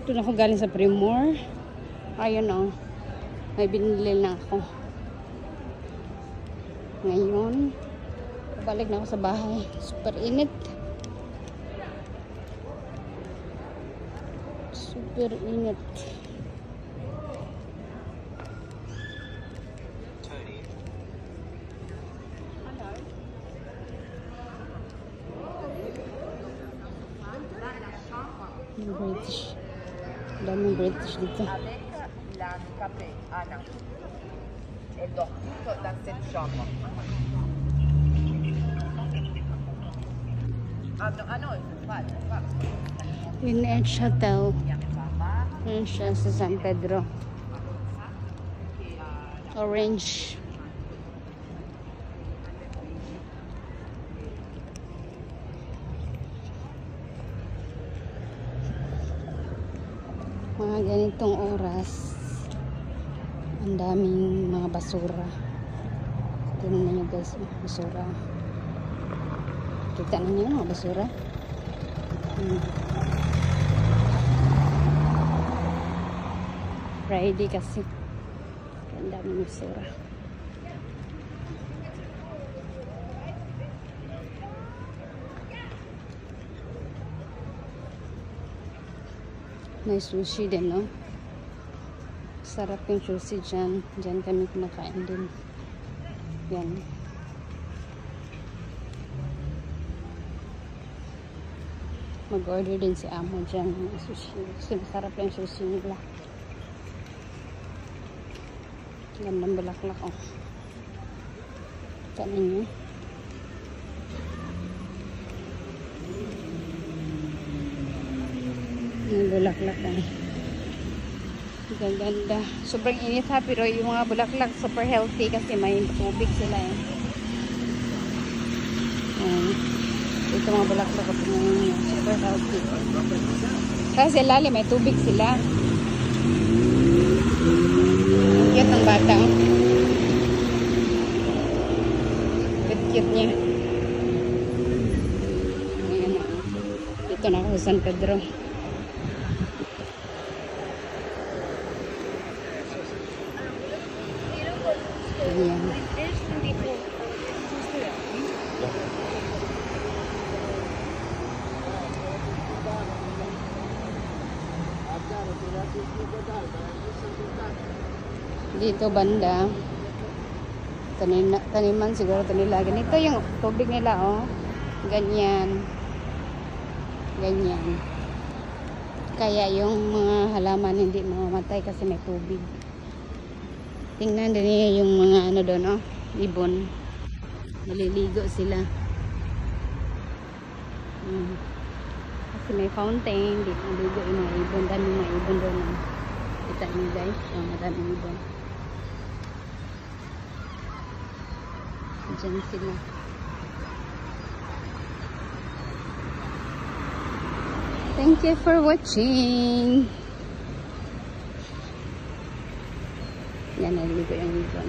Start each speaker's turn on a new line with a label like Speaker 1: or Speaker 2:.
Speaker 1: Doon ako galing sa Primor. Ayun o. May binili na ako. Ngayon, balik na ako sa bahay. Super init. Super init. British. Daming British dito. Winch Hotel. Yan siya sa San Pedro. Orange. Mga ganitong oras, ang daming mga basura. Tingnan nyo guys, basura. Kita ninyo mga basura. Friday kasi. Ang daming basura. May sushi din, no? Sarap yung sushi dyan. Dyan kami kinakain din. Yan. Mag-order din si Amo dyan ng sushi. Sarap yung sushi nila. Gandang bulaklak, oh. Kanin nyo. Yung bulaklak na. Ganda. Sobrang init ha, pero yung mga bulaklak super healthy kasi may tubig sila eh. Ito mga bulaklak super healthy. Kasi lalim may tubig sila. Cute ng bata. Cute niya. Ayan na. Dito na ako sa San Pedro. Ayan. Dito banda taniman siguro ito nila. Ganito yung tubig nila, oh. Ganyan. Kaya yung mga halaman hindi mamamatay kasi may tubig. Tingnan din niya yung mga ano doon, oh, ibon. Naliligo sila. Kasi may fountain, dito naligo yung mga ibon. Daming mga ibon doon. Kita niyo guys, oh, maraming ibon. Diyan sila. Thank you for watching. Yan, naligo yung ibon.